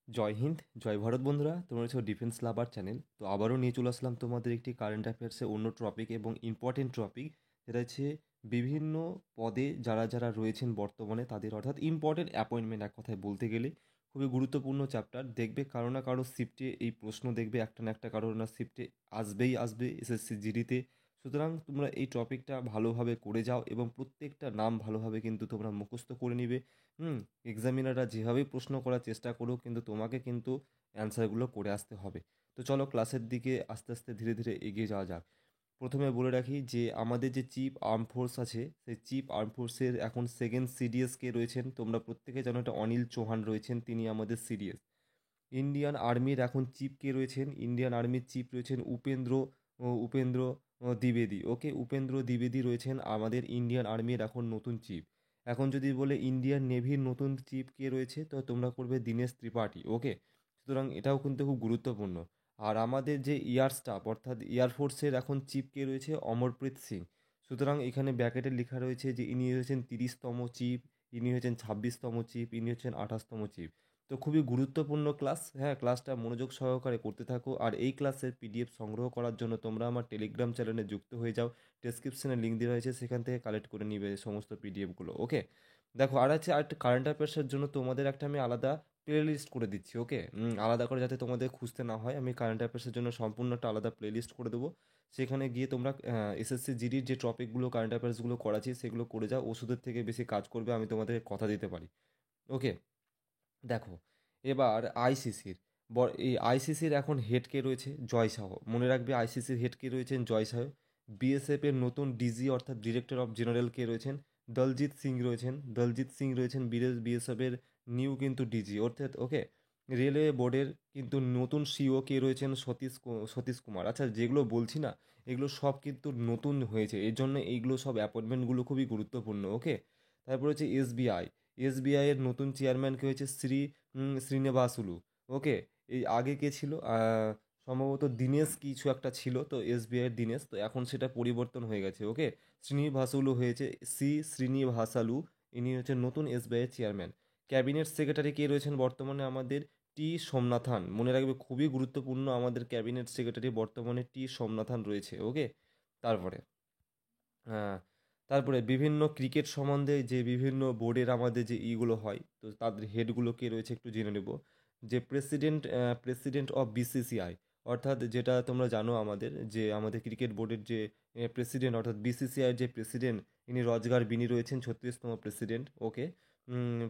জয় হিন্দ, জয় ভারত বন্ধুরা, তোমরা হচ্ছে ডিফেন্স লাভার চ্যানেল। তো আবারও নিয়ে চলে আসলাম তোমাদের একটি কারেন্ট অ্যাফেয়ার্সের অন্য টপিক এবং ইম্পর্টেন্ট টপিক, যেটা হচ্ছে বিভিন্ন পদে যারা যারা রয়েছেন বর্তমানে তাদের, অর্থাৎ ইম্পর্টেন্ট অ্যাপয়েন্টমেন্ট এক কথায় বলতে গেলে। খুবই গুরুত্বপূর্ণ চ্যাপ্টার, দেখবে কারো না কারো শিফটে এই প্রশ্ন দেখবে একটা না একটা কারো না শিফটে আসবেই আসবে এসএসসি জিডিতে। সুতরাং তোমরা এই টপিকটা ভালোভাবে করে যাও এবং প্রত্যেকটা নাম ভালোভাবে কিন্তু তোমরা মুখস্থ করে নিবে। হুম। এক্সামিনাররা যেভাবেই প্রশ্ন করার চেষ্টা করুক, কিন্তু তোমাকে কিন্তু অ্যান্সারগুলো করে আসতে হবে। তো চলো ক্লাসের দিকে আস্তে আস্তে ধীরে ধীরে এগিয়ে যাওয়া যাক। প্রথমে বলে রাখি যে আমাদের যে চিফ আর্ম ফোর্স আছে, সেই চিফ আর্ম ফোর্সের এখন সেকেন্ড সিডিএস কে রয়েছেন, তোমরা প্রত্যেকে জানো এটা অনিল চৌহান রয়েছেন, তিনি আমাদের সিডিএস। ইন্ডিয়ান আর্মির এখন চিফ কে রয়েছেন, ইন্ডিয়ান আর্মির চিফ রয়েছেন উপেন্দ্র দ্বিবেদী। ওকে, উপেন্দ্র দ্বিবেদী রয়েছেন আমাদের ইন্ডিয়ান আর্মির এখন নতুন চিফ। এখন যদি বলে ইন্ডিয়ান নেভির নতুন চিফ কে রয়েছে, তো তোমরা করবে দীনেশ ত্রিপাঠী। ওকে, সুতরাং এটাও কিন্তু খুব গুরুত্বপূর্ণ। আর আমাদের যে এয়ার স্টাফ অর্থাৎ এয়ারফোর্সের এখন চিফ কে রয়েছে, অমরপ্রীত সিং। সুতরাং এখানে ব্যাকেটে লেখা রয়েছে যে ইনি হচ্ছেন 30তম চিফ, ইনি হচ্ছেন 26তম চিফ, ইনি হচ্ছেন 28তম চিফ। তো খুবই গুরুত্বপূর্ণ ক্লাস। হ্যাঁ, ক্লাসটা মনোযোগ সহকারে করতে থাকো। আর এই ক্লাসের পিডিএফ সংগ্রহ করার জন্য তোমরা আমার টেলিগ্রাম চ্যানেলে যুক্ত হয়ে যাও। ডেসক্রিপশনে লিঙ্ক দেওয়া হয়েছে, সেখান থেকে কালেক্ট করে নিবে সমস্ত পিডিএফগুলো। ওকে, দেখো আর আছে আর একটা কারেন্ট অ্যাফেয়ার্সের জন্য তোমাদের একটা আমি আলাদা প্লে লিস্ট করে দিচ্ছি। ওকে, আলাদা করে যাতে তোমাদের খুঁজতে না হয়, আমি কারেন্ট অ্যাফেয়ার্সের জন্য সম্পূর্ণ একটা আলাদা প্লে লিস্ট করে দেবো। সেখানে গিয়ে তোমরা এসএসসি জিডির যে টপিকগুলো কারেন্ট অ্যাফেয়ার্সগুলো করাচ্ছি সেগুলো করে যাও। ওষুধের থেকে বেশি কাজ করবে, আমি তোমাদের কথা দিতে পারি। ওকে, দেখো এবার আইসিসির এই আইসিসির এখন হেড কে রয়েছে, জয় শাহ। মনে রাখবে আইসিসির হেড কে রয়েছেন, জয় শাহ। বিএসএফ এর নতুন ডিজি অর্থাৎ ডিরেক্টর অফ জেনারেল কে রয়েছেন, দলজিৎ সিং রয়েছেন বিএসএফ এর নিউ কিন্তু ডিজি অর্থাৎ। ওকে, রেলওয়ে বোর্ডের কিন্তু নতুন সিও কে রয়েছেন, সতীশ কুমার। আচ্ছা, যেগুলো বলছি না এগুলো সব কিন্তু নতুন হয়েছে, এর জন্য এইগুলো সব অ্যাপয়েন্টমেন্টগুলো খুবই গুরুত্বপূর্ণ। ওকে, তারপর হচ্ছে এসবিআই এর নতুন চেয়ারম্যান কে হয়েছে শ্রীনিবাসুলু। ওকে, এই আগে কে ছিল, সম্ভবত দীনেশ কিছু একটা ছিল, তো এসবিআই এর দীনেশ, তো এখন সেটা পরিবর্তন হয়ে গেছে। ওকে, শ্রীনিবাসুলু হয়েছে শ্রীনিবাসালু, ইনি হচ্ছেন নতুন এসবিআই এর চেয়ারম্যান। ক্যাবিনেট সেক্রেটারি কে রয়েছেন বর্তমানে আমাদের, টি সোমনাথন। মনে রাখবে খুবই গুরুত্বপূর্ণ, আমাদের ক্যাবিনেট সেক্রেটারি বর্তমানে টি সোমনাথন রয়েছে। ওকে, তারপরে হ্যাঁ, তারপরে বিভিন্ন ক্রিকেট সম্বন্ধে যে বিভিন্ন বোর্ডের আমাদের যে ইগুলো হয়, তো তাদের হেডগুলো কে রয়েছে একটু জেনে নেব। যে প্রেসিডেন্ট অফ বিসিসিআই, অর্থাৎ যেটা তোমরা জানো আমাদের যে আমাদের ক্রিকেট বোর্ডের যে প্রেসিডেন্ট অর্থাৎ বিসিসিআই যে প্রেসিডেন্ট, ইনি রজগার বিনি রয়েছেন 36তম president. Okay,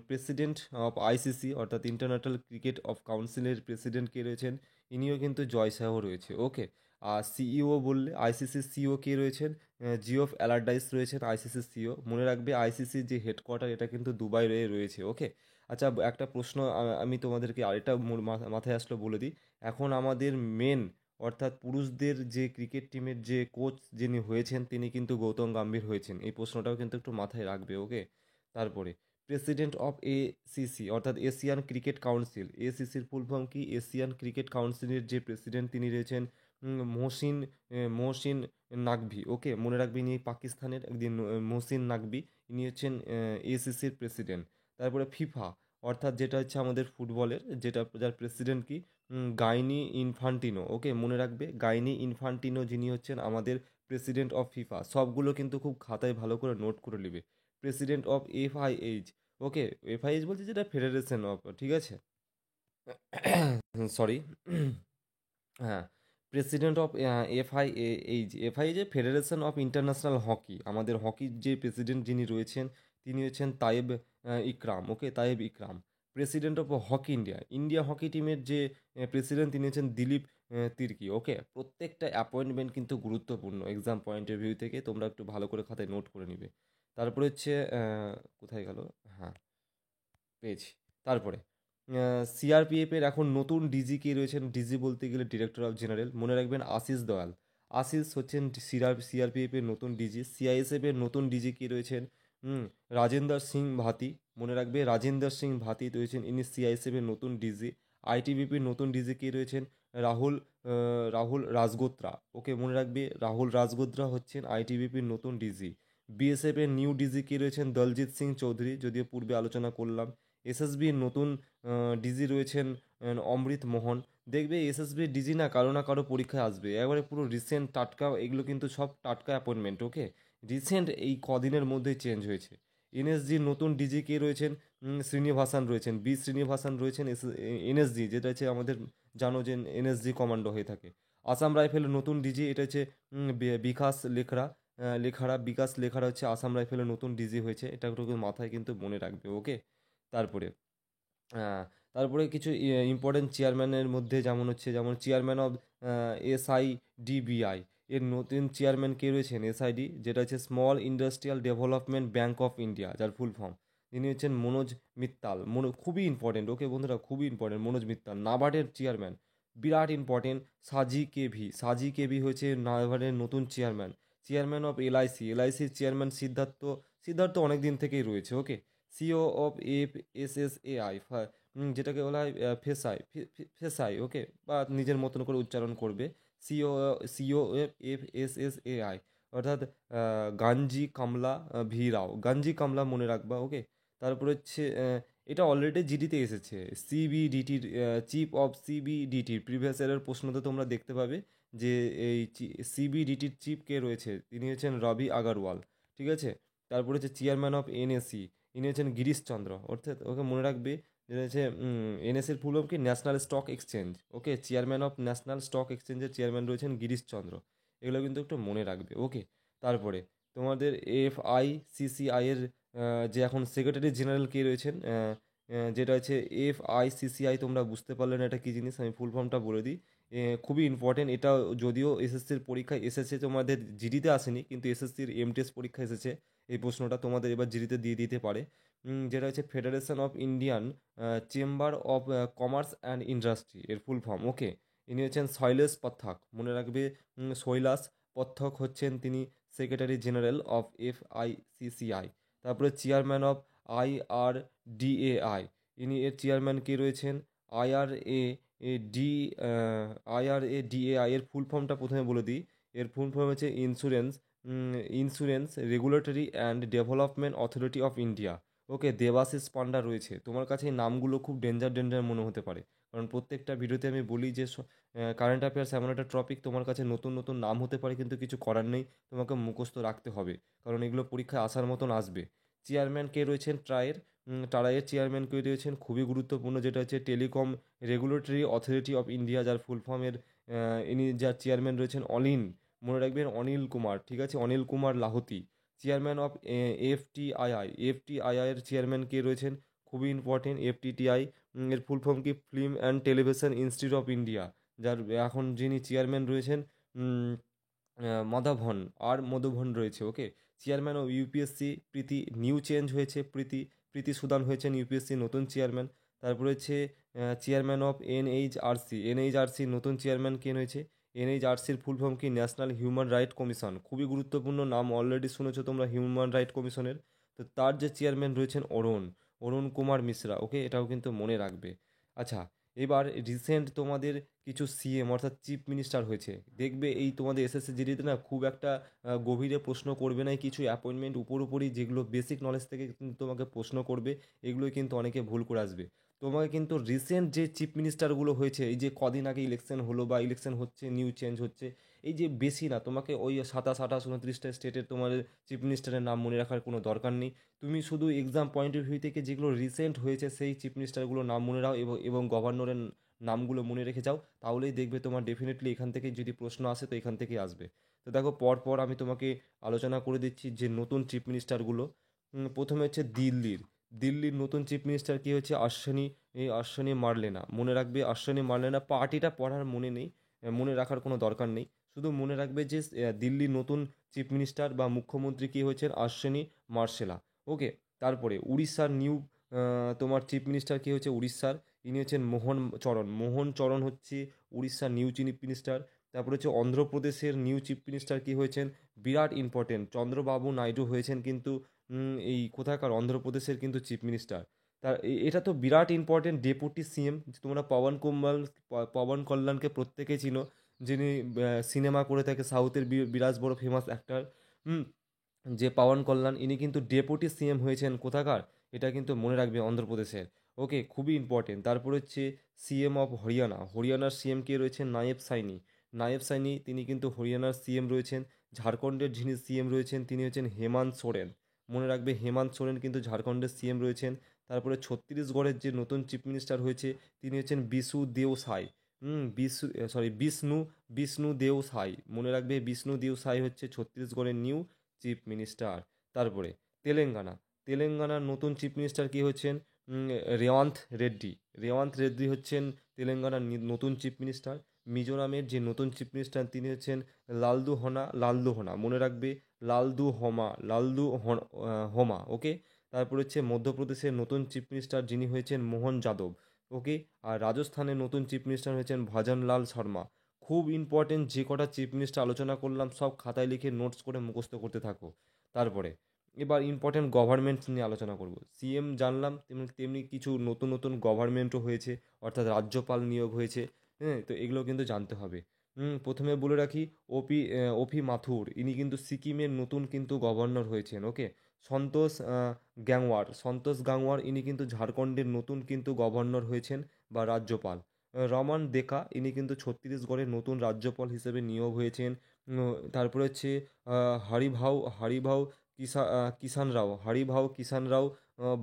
president of ICC অর্থাৎ ইন্টারন্যাশনাল ক্রিকেট অফ কাউন্সিলের প্রেসিডেন্ট কে রয়েছেন, ইনিও কিন্তু জয় শাহ রয়েছে। ওকে, আর সিইও বললে আইসিসি সিইও কে রয়েছেন, জিওফ অ্যালারডাইস রয়েছেন আইসিসি সিও। মনে রাখবে আইসিসির যে হেডকোয়ার্টার এটা কিন্তু দুবাই রয়েছে। ওকে, আচ্ছা একটা প্রশ্ন আমি তোমাদেরকে আরেকটা মাথায় আসলো বলে দিই। এখন আমাদের মেন অর্থাৎ পুরুষদের যে ক্রিকেট টিমের যে কোচ যিনি হয়েছেন তিনি কিন্তু গৌতম গম্ভীর হয়েছেন, এই প্রশ্নটাও কিন্তু একটু মাথায় রাখবে। ওকে, তারপরে প্রেসিডেন্ট অফ এসিসি অর্থাৎ এশিয়ান ক্রিকেট কাউন্সিল, এসিসির ফুল ফর্ম কি, এশিয়ান ক্রিকেট কাউন্সিলের যে প্রেসিডেন্ট তিনি রয়েছেন মহসিন মহসিন নাকভি। ওকে, মনে রাখবে ইনি পাকিস্তানের একদিন মহসিন নাকভি, ইনি হচ্ছেন এসিসির প্রেসিডেন্ট। তারপরে ফিফা অর্থাৎ যেটা হচ্ছে আমাদের ফুটবলের, যেটা যার প্রেসিডেন্ট কি, গাইনি ইনফান্টিনো। ওকে, মনে রাখবে গাইনি ইনফান্টিনো যিনি হচ্ছেন আমাদের প্রেসিডেন্ট অফ ফিফা। সবগুলো কিন্তু খুব খাতায় ভালো করে নোট করে নেবে। President of FIH. Okay, FIH বলছে যেটা ফেডারেশন অফ, ঠিক আছে, সরি, হ্যাঁ, প্রেসিডেন্ট অফ এফআইএইচ যে ফেডারেশন অফ ইন্টারন্যাশনাল হকি, আমাদের হকির যে প্রেসিডেন্ট যিনি রয়েছেন তিনি হচ্ছেন Tayyab Ikram. Okay, Tayyab Ikram. President of hockey India hockey টিমের যে প্রেসিডেন্ট তিনি হচ্ছেন দিলীপ তির্কি। ওকে, প্রত্যেকটা অ্যাপয়েন্টমেন্ট কিন্তু গুরুত্বপূর্ণ এক্সাম পয়েন্ট অফ ভিউ থেকে, তোমরা একটু ভালো করে খাতায় নোট করে নিবে। তারপরে হচ্ছে কোথায় গেল, হ্যাঁ পেয়েছি। তারপরে সিআরপিএফের এখন নতুন ডিজি কে রয়েছেন, ডিজি বলতে গেলে ডিরেক্টর অফ জেনারেল। মনে রাখবেন আশিস দয়াল। আশিস হচ্ছেন সিআরপিএফের নতুন ডিজি। সিআইএসএফের নতুন ডিজি কে রয়েছেন, রাজেন্দ্র সিং ভাতি। মনে রাখবে রাজেন্দ্র সিং ভাতি রয়েছেন, ইনি সিআইএসএফের নতুন ডিজি। আইটিবিপির নতুন ডিজি কে রয়েছেন, রাহুল রাহুল রাজগোত্রা। ওকে, মনে রাখবে রাহুল রাজগোত্রা হচ্ছেন আইটিবিপির নতুন ডিজি। বিএসএফ এর নিউ ডিজি কে রয়েছেন, দলজিৎ সিং চৌধুরী, যদিও পূর্বে আলোচনা করলাম। এসএসবির নতুন ডিজি রয়েছেন অমৃত মোহন। দেখবে এসএসবি ডিজি না কারো পরীক্ষায় আসবে, একবারে পুরো রিসেন্ট টাটকা, এগুলো কিন্তু সব টাটকা অ্যাপয়েন্টমেন্ট। ওকে, রিসেন্ট এই কদিনের মধ্যেই চেঞ্জ হয়েছে। এনএসজির নতুন ডিজি কে রয়েছেন? শ্রীনিবাসান রয়েছেন, বি শ্রীনিবাসান রয়েছেন এনএসজি, যেটা হচ্ছে আমাদের জানো যে এনএসজি কমান্ডো হয়ে থাকে। আসাম রাইফেলের নতুন ডিজি, এটা হচ্ছে বিকাশ লেখরা। বিকাশ লেখারা হচ্ছে আসাম রাইফেলের নতুন ডিজি হয়েছে, এটা একটু মাথায় কিন্তু মনে রাখবে। ওকে, তারপরে আহ, তারপরে কিছু ইম্পর্টেন্ট চেয়ারম্যানের মধ্যে যেমন চেয়ারম্যান অফ এসআইডিবিআই, এর নতুন চেয়ারম্যান কে রয়েছেন? এসআইডি, যেটা হচ্ছে small industrial development bank of India, যার ফুল ফর্ম। তিনি হচ্ছেন মনোজ মিত্তাল। খুবই ইম্পর্টেন্ট, ওকে বন্ধুরা, খুবই ইম্পর্টেন্ট মনোজ মিত্তাল। নাবার্ডের চেয়ারম্যান, বিরাট ইম্পর্টেন্ট, সাজি কেভি হয়েছে নাবার্ডের নতুন চেয়ারম্যান। চেয়ারম্যান অফ এলআইসির চেয়ারম্যান সিদ্ধার্থ অনেক দিন থেকেই রয়েছে। ওকে, সিও অফ এফএসএসএআই, যেটাকে বলা হয় ফেসাই। ওকে, বা নিজের মতন করে উচ্চারণ করবে। সিও এফএসএসএআই, অর্থাৎ গাঞ্জি কামলা গাঞ্জি কামলা মনে রাখবা। ওকে, তারপরে হচ্ছে এটা অলরেডি জিডিতে এসেছে। সিবিডিটির সিবিডিটির প্রিভিয়াস ইয়ারের প্রশ্নতে তোমরা দেখতে পাবে যে এই সিবিডিটির চিফ কে রয়েছে, তিনি হচ্ছেন রবি আগারওয়াল। ঠিক আছে, তারপরে হচ্ছে চেয়ারম্যান অফ এনএসি, ইনি হচ্ছেন গিরিশচন্দ্র। অর্থাৎ ওকে মনে রাখবে, যেটা হচ্ছে এনএসির ফুল ফর্ম কি? National stock exchange. Okay, chairman of national stock এক্সচেঞ্জের চেয়ারম্যান রয়েছেন গিরিশচন্দ্র। এগুলো কিন্তু একটু মনে রাখবে। ওকে, তারপরে তোমাদের এফআইসিসিআই এর যে এখন সেক্রেটারি জেনারেল কে রয়েছেন, যেটা হচ্ছে এফআইসিসিআই। তোমরা বুঝতে পারলে না এটা কী জিনিস, আমি ফুল ফর্মটা বলে দিই। খুবই ইম্পর্টেন্ট এটা, যদিও এসএসসির পরীক্ষায় এসেছে, তোমাদের জিডিতে আসেনি, কিন্তু এসএসসির এমটিএস পরীক্ষা এসেছে। এই প্রশ্নটা তোমাদের এবার জিডিতে দিয়ে দিতে পারে। যেটা হচ্ছে federation of Indian chamber of commerce and industry, এর ফুল ফর্ম। ওকে, ইনি হচ্ছেন শৈলেশ পাঠক, মনে রাখবে। শৈলাস পাঠক হচ্ছেন তিনি সেক্রেটারি জেনারেল অফ এফআইসিসিআই। তারপরে চেয়ারম্যান অফ আইআরডিএআই, ইনি এর চেয়ারম্যান কে রয়েছেন? আইআরএ ডি আইআরএডিএআই এর ফুল ফর্মটা প্রথমে বলে দিই। এর ফুল ফর্ম হচ্ছে insurance regulatory and development authority of India. Okay, Debashish Panda রয়েছে। তোমার কাছে এই নামগুলো খুব ডেঞ্জার মনে হতে পারে, কারণ প্রত্যেকটা ভিডিওতে আমি বলি যে কারেন্ট অ্যাফেয়ার্স এমন একটা টপিক, তোমার কাছে নতুন নতুন নাম হতে পারে, কিন্তু কিছু করার নেই, তোমাকে মুখস্থ রাখতে হবে, কারণ এগুলো পরীক্ষায় আসার মতন আসবে। চেয়ারম্যান কে রয়েছেন ট্রায়ের চেয়ারম্যান কে রয়েছেন, খুবই গুরুত্বপূর্ণ, যেটা হচ্ছে telecom regulatory authority of India, যার ফুল ফর্মের ইনি যার চেয়ারম্যান রয়েছেন মনে রাখবেন অনিল কুমার। ঠিক আছে, Anil Kumar Lahoti. Chairman of FTII এর চেয়ারম্যান কে রয়েছেন? খুবই ইম্পর্টেন্ট, এফটিটিআই এর ফুল ফর্ম কি? Film and television institute of India, যার এখন যিনি চেয়ারম্যান রয়েছেন উম, মাধবন মধুবন রয়েছে। Okay, chairman of UPSC Preeti, new change হয়েছে, প্রীতি সুদান হয়েছেন ইউপিএসসি নতুন চেয়ারম্যান। তারপরে হচ্ছে চেয়ারম্যান অফ এনএইচআরসি নতুন চেয়ারম্যান কে হয়েছে? এনএইচআরসির ফুল ফর্ম কি? National human right commission. খুবই গুরুত্বপূর্ণ নাম, অলরেডি শুনেছো তোমরা হিউম্যান রাইট কমিশনের। তো তার যে চেয়ারম্যান রয়েছেন অরুণ কুমার মিশ্রা। ওকে, এটাও কিন্তু মনে রাখবে। আচ্ছা, এবার রিসেন্ট তোমাদের কিছু সিএম অর্থাৎ চিফ মিনিস্টার হয়েছে। দেখবে এই তোমাদের এসএসসি জিডিতে না খুব একটা গভীরে প্রশ্ন করবে না, কিছু অ্যাপয়েন্টমেন্ট উপরই যেগুলো বেসিক নলেজ থেকে কিন্তু তোমাকে প্রশ্ন করবে, এগুলোই কিন্তু অনেকে ভুল করে আসবে। তোমাকে কিন্তু রিসেন্ট যে চিফ মিনিস্টারগুলো হয়েছে, এই যে কদিন আগে ইলেকশন হলো বা ইলেকশন হচ্ছে, নিউ চেঞ্জ হচ্ছে, এই যে বেশি না, তোমাকে ওই 27, 28, 29টা স্টেটের তোমার চিফ মিনিস্টারের নাম মনে রাখার কোনো দরকার নেই। তুমি শুধু এক্সাম পয়েন্ট অফ ভিউ থেকে যেগুলো রিসেন্ট হয়েছে সেই চিফ মিনিস্টারগুলোর নাম মনে রাখো, এবং গভর্নরের নামগুলো মনে রেখে যাও, তাহলেই দেখবে তোমার ডেফিনেটলি এখান থেকে যদি প্রশ্ন আসে তো এখান থেকেই আসবে। তো দেখো, পর আমি তোমাকে আলোচনা করে দিচ্ছি যে নতুন চিফ মিনিস্টারগুলো। প্রথমে হচ্ছে দিল্লির নতুন চিফ মিনিস্টার কি হচ্ছে? অশ্বিনী মার্লেনা, মনে রাখবে অশ্বিনী মার্লেনা। পার্টিটা পড়ার মনে নেই, মনে রাখার কোনো দরকার নেই, শুধু মনে রাখবে যে দিল্লির নতুন চিফ মিনিস্টার বা মুখ্যমন্ত্রী কি হয়েছেন? অশ্বিনী মার্শেলা। ওকে, তারপরে উড়িষ্যার নিউ তোমার চিফ মিনিস্টার কি হচ্ছে উড়িষ্যার? ইনি হচ্ছেন মোহন চরণ হচ্ছে উড়িষ্যার নিউ চিফ মিনিস্টার। তারপরে হচ্ছে অন্ধ্রপ্রদেশের নিউ চিফ মিনিস্টার কি হয়েছেন? বিরাট ইম্পর্টেন্ট, চন্দ্রবাবু নাইডু হয়েছেন কিন্তু এই কোথাকার? অন্ধ্রপ্রদেশের কিন্তু চিফ মিনিস্টার। এটা তো বিরাট ইম্পর্টেন্ট, ডেপুটি সিএম। তোমরা পবন কল্যাণকে প্রত্যেকেই চিনো, যিনি সিনেমা করে থাকে, সাউথের বিরাট বড় ফেমাস অ্যাক্টর। যে পাওয়ান কল্যাণ, ইনি কিন্তু ডেপুটি সিএম হয়েছেন কোথাকার? এটা কিন্তু মনে রাখবে অন্ধ্রপ্রদেশের। ওকে, খুবই ইম্পর্টেন্ট। তারপর হচ্ছে সিএম অফ হরিয়ানা, হরিয়ানার সিএম কে রয়েছেন নায়েব সাইনি। নায়েব সাইনি তিনি কিন্তু হরিয়ানার সিএম রয়েছেন। ঝাড়খণ্ডের যিনি সিএম রয়েছেন তিনি হচ্ছেন হেমন্ত সোরেন। মনে রাখবে হেমন্ত সোরেন কিন্তু ঝাড়খণ্ডের সিএম রয়েছেন। তারপরে ছত্তিশগড়ের যে নতুন চিফ মিনিস্টার হয়েছে তিনি হচ্ছেন বিশু দেও সাই। বিষ্ণু দেও সাই। মনে রাখবে বিষ্ণু দেও সাই হচ্ছে ছত্তিশগড়ের নিউ চিফ মিনিস্টার। তারপরে তেলেঙ্গানা, তেলেঙ্গানার নতুন চিফ মিনিস্টার কি হচ্ছেন? উম, রেওয়ান্ত রেড্ডি। রেওয়ান্ত রেড্ডি হচ্ছেন তেলেঙ্গানার নতুন চিফ মিনিস্টার। মিজোরামের যে নতুন চিফ মিনিস্টার তিনি হচ্ছেন লালদু হোনা। মনে রাখবে হোমা। ওকে। তারপর হচ্ছে মধ্যপ্রদেশের নতুন চিফ মিনিস্টার যিনি হয়েছেন মোহন যাদব। ওকে। আর রাজস্থানের নতুন চিফ মিনিস্টার হয়েছেন ভজনলাল শর্মা। খুব ইম্পর্টেন্ট, যে কটা চিফ মিনিস্টার আলোচনা করলাম সব খাতায় লিখে নোটস করে মুখস্থ করতে থাকো। তারপরে এবার ইম্পর্টেন্ট গভর্নমেন্টস নিয়ে আলোচনা করব। সিএম জানলাম, তেমনি তেমনি কিছু নতুন নতুন গভর্নমেন্টও হয়েছে, অর্থাৎ রাজ্যপাল নিয়োগ হয়েছে। হ্যাঁ, তো এগুলো কিন্তু জানতে হবে। প্রথমে বলে রাখি, ওপি মাথুর ইনি কিন্তু সিকিমের নতুন কিন্তু গভর্নর হয়েছেন। ওকে। সন্তোষ গাংওয়ার ইনি কিন্তু ঝাড়খণ্ডের নতুন কিন্তু গভর্নর হয়েছেন বা রাজ্যপাল। রমান দেকা ইনি কিন্তু ছত্তিশগড়ের নতুন রাজ্যপাল হিসেবে নিয়োগ হয়েছেন। তারপরে হচ্ছে হরিভাউ কিষান রাও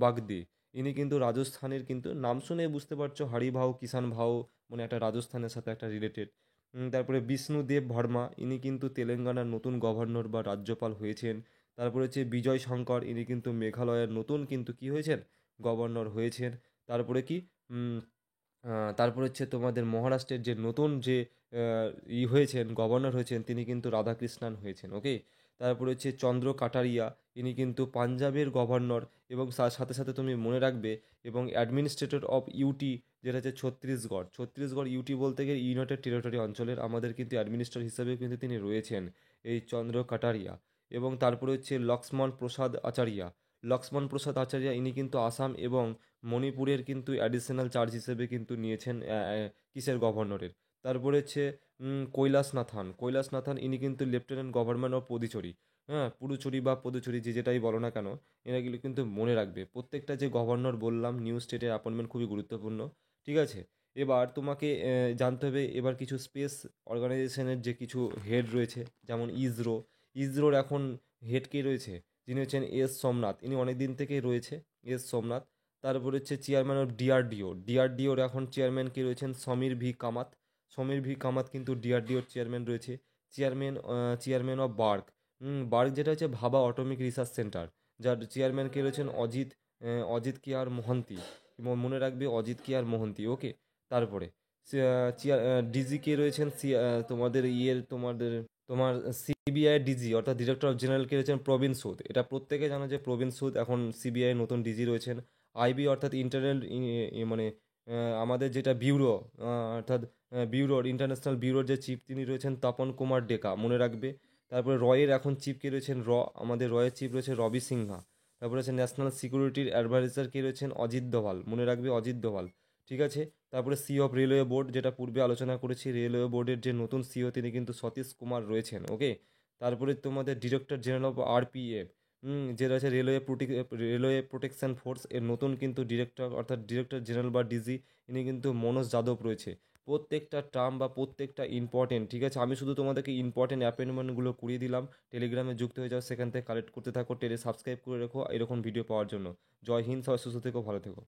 বাগদি ইনি কিন্তু রাজস্থানের, কিন্তু নাম শুনে বুঝতে পারছো হরিভাউ কিষান ভাও মানে একটা রাজস্থানের সাথে একটা রিলেটেড। তারপরে বিষ্ণুদেব ভার্মা ইনি কিন্তু তেলেঙ্গানার নতুন গভর্নর বা রাজ্যপাল হয়েছেন। তারপরে হচ্ছে বিজয় শঙ্কর ইনি কিন্তু মেঘালয়ের নতুন কিন্তু কি হয়েছেন, গভর্নর হয়েছেন। তারপরে কি উম, তারপর হচ্ছে তোমাদের মহারাষ্ট্রের যে নতুন যে হয়েছেন গভর্নর হয়েছেন তিনি কিন্তু রাধাকৃষ্ণান হয়েছেন। ওকে। তারপরে হচ্ছে চন্দ্র কাটারিয়া ইনি কিন্তু পাঞ্জাবের গভর্নর। এবং তার সাথে সাথে তুমি মনে রাখবে, এবং অ্যাডমিনিস্ট্রেটর অফ ইউটি, যেটা হচ্ছে ছত্তিশগড় ইউটি বলতে গেলে ইউনাইটেড টেরিটরি অঞ্চলের আমাদের কিন্তু অ্যাডমিনিস্ট্রেটর হিসেবেও কিন্তু তিনি রয়েছেন, এই চন্দ্র কাটারিয়া। এবং তারপরে হচ্ছে লক্ষ্মণ প্রসাদ আচারিয়া ইনি কিন্তু আসাম এবং মণিপুরের কিন্তু অ্যাডিশনাল চার্জ হিসেবে কিন্তু নিয়েছেন কিসের গভর্নরের। তারপরে হচ্ছে কৈলাস নাথান ইনি কিন্তু লেফটেন্যান্ট গভর্নর অফ পুদুচেরি। হ্যাঁ, পুডুচেরি বা পদুচেরি যে যেটাই বলো না কেন, এগুলো কিন্তু মনে রাখবে। প্রত্যেকটা যে গভর্নর বললাম নিউ স্টেটের অ্যাপয়েন্টমেন্ট খুবই গুরুত্বপূর্ণ। ঠিক আছে। এবার তোমাকে জানতে হবে এবার কিছু স্পেস অর্গানাইজেশনের যে কিছু হেড রয়েছে, যেমন ইসরোর এখন হেড কে রয়েছে, যিনি হচ্ছেন সোমনাথ, ইনি অনেক দিন থেকেই রয়েছে, সোমনাথ। তারপরে হচ্ছে চেয়ারম্যান অফ ডিআরডিওর এখন চেয়ারম্যান কে রয়েছেন সমীর ভি কামাত কিন্তু ডিআরডিওর চেয়ারম্যান রয়েছে। চেয়ারম্যান অফ বার্গ যেটা হচ্ছে ভাবা অটোমিক রিসার্চ সেন্টার, যার চেয়ারম্যান কে রয়েছেন অজিত কেয়ার মোহান্তি। এবং মনে রাখবে অজিত কেয়ার মোহান্তি। ওকে। তারপরে ডিজি কে রয়েছেন, তোমাদের তোমার সিবিআই ডিজি অর্থাৎ ডিরেক্টর অফ জেনারেল কে রয়েছেন প্রবীণ সুদ। এটা প্রত্যেকে জানো যে প্রবীণ সুদ এখন সিবিআই নতুন ডিজি রয়েছেন। আইবি অর্থাৎ ইন্টারনাল মানে আমাদের যেটা ব্যুরো, অর্থাৎ ইন্টারন্যাশনাল ব্যুরোর যে চিফ তিনি রয়েছেন তপন কুমার ডেকা। মনে রাখবে। তারপরে রয়ের এখন চিফ কে রয়েছেন আমাদের রয়ের চিফ রয়েছে রবি সিংহা। তারপরে হচ্ছে ন্যাশনাল সিকিউরিটির অ্যাডভাইজার কে রয়েছেন অজিত দোভাল। মনে রাখবে অজিত দোভাল। ঠিক আছে। তারপরে সি অফ রেলওয়ে বোর্ড, যেটা পূর্বে আলোচনা করেছি, রেলওয়ে বোর্ডের যে নতুন সিও তিনি কিন্তু সতীশ কুমার রয়েছেন। ওকে। তারপরে তোমাদের ডিরেক্টর জেনারেল অফ আরপিএফ, যেটা আছে রেলওয়ে প্রোটেকশন ফোর্স, এর নতুন কিন্তু ডিরেক্টর অর্থাৎ ডিরেক্টর জেনারেল বা ডিজি ইনি কিন্তু মনোজ যাদব রয়েছে। প্রত্যেকটা টার্ম বা প্রত্যেকটা ইম্পর্টেন্ট। ঠিক আছে, আমি শুধু তোমাদেরকে ইম্পর্টেন্ট অ্যাপয়েন্টমেন্টগুলো করিয়ে দিলাম। টেলিগ্রামে যুক্ত হয়ে যাও, সেখান থেকে কালেক্ট করতে থাকো, সাবস্ক্রাইব করে রেখো এরকম ভিডিও পাওয়ার জন্য। জয় হিন্দ, সবাই সুস্থ থেকো, ভালো থেকো।